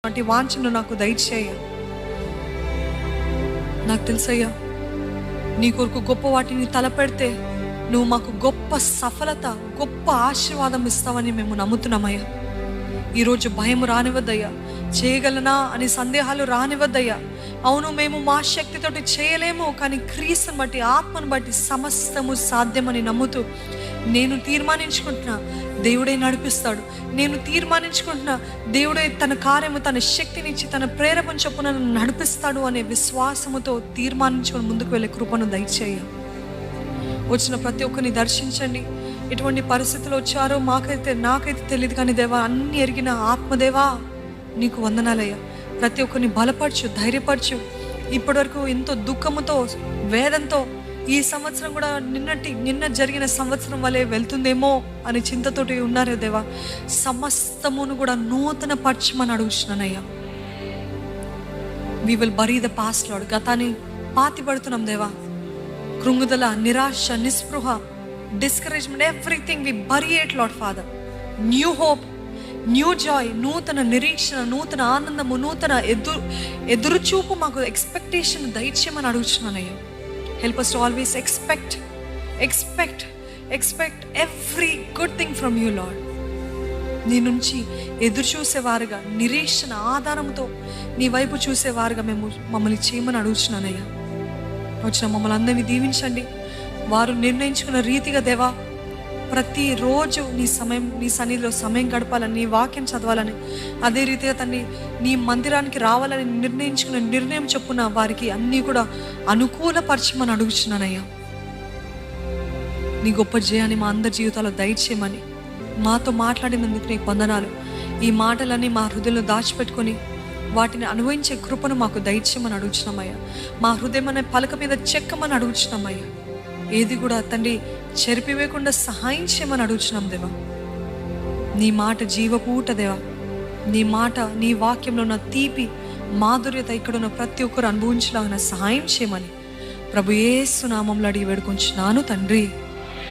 వాటి వాంఛను నాకు దయచేయ. నాకు తెలుసయ్యా, నీ కొరకు గొప్ప వాటిని తలపెడితే నువ్వు మాకు గొప్ప సఫలత, గొప్ప ఆశీర్వాదం ఇస్తావని మేము నమ్ముతున్నామయ్యా. ఈరోజు భయం రానివద్దయ్యా, చేయగలనా అని సందేహాలు రానివద్దయ్యా. అవును, మేము మా శక్తితోటి చేయలేము, కానీ క్రీస్తుని బట్టి, ఆత్మను బట్టి సమస్తము సాధ్యమని నమ్ముతూ నేను తీర్మానించుకుంటున్నా, దేవుడే నడిపిస్తాడు. నేను తీర్మానించుకుంటున్నా, దేవుడే తన కార్యము, తన శక్తినిచ్చి, తన ప్రేరేపణ చొప్పున నన్ను నడిపిస్తాడు అనే విశ్వాసముతో తీర్మానించుకొని ముందుకు వెళ్ళే కృపను దయచేయ. వచ్చిన ప్రతి ఒక్కరిని దర్శించండి. ఎటువంటి పరిస్థితులు వచ్చారో నాకైతే తెలియదు, కానీ దేవా, అన్ని ఎరిగిన ఆత్మదేవా నీకు వందనాలయ్యా. ప్రతి ఒక్కరిని బలపరచు, ధైర్యపరచు. ఇప్పటివరకు ఎంతో దుఃఖముతో, వేదంతో ఈ సంవత్సరం కూడా నిన్న జరిగిన సంవత్సరం వలె వెళ్తుందేమో అని చింతతోటి ఉన్నారే దేవా. సమస్తమును కూడా నూతన పరచమని అడుగుతున్నానయ్యా. We will bury the past Lord. గతాన్ని పాతిపడుతున్నాం దేవా. కృంగుదల, నిరాశ, నిస్పృహ, discouragement, everything we bury it Lord Father. New hope, new joy, నూతన నిరీక్షణ, నూతన ఆనందము, నూతన ఎదురుచూపు, మాకు ఎక్స్పెక్టేషన్ దయచేయమని అడుగుతున్నానయ్యా. Help us to always expect every good thing from you, Lord. నీ నుంచి ఎదురు చూసేవారుగా, నిరీక్షణ ఆధారంతో నీ వైపు చూసేవారుగా మమ్మల్ని చేయమని అడుగుతున్నానయ్యా. వచ్చిన మమ్మల్ని అందరినీ దీవించండి. వారు నిర్ణయించుకున్న రీతిగా దేవా, ప్రతిరోజు నీ సన్నిధిలో సమయం గడపాలని, నీ వాక్యం చదవాలని, అదే రీతిగా తండ్రి నీ మందిరానికి రావాలని నిర్ణయించుకున్న నిర్ణయం చొప్పున వారికి అన్నీ కూడా అనుకూలపరచమని అడుగుతున్నానయ్యా. నీ గొప్ప జయాన్ని మా అందరి జీవితాల్లో దయచేయమని, మాతో మాట్లాడినందుకు నీకు వందనాలు. ఈ మాటలన్నీ మా హృదయంలో దాచిపెట్టుకొని వాటిని అనుభవించే కృపను మాకు దయచేయమని అడుగుతున్నామయ్యా. మా హృదయం అనే పలక మీద చెక్కమని అడుగుతున్నామయ్యా. ఏది కూడా తండ్రి చెరిపివేయకుండా సహాయం చేయమని అడుగుతున్నాం దేవా. నీ మాట జీవపూట దేవా. నీ మాట, నీ వాక్యంలో ఉన్న తీపి మాధుర్యత ఇక్కడున్న ప్రతి ఒక్కరు అనుభవించలాగిన సహాయం చేయమని ప్రభు యేసు నామములో అడిగి వేడుకొంచున్నాను తండ్రి.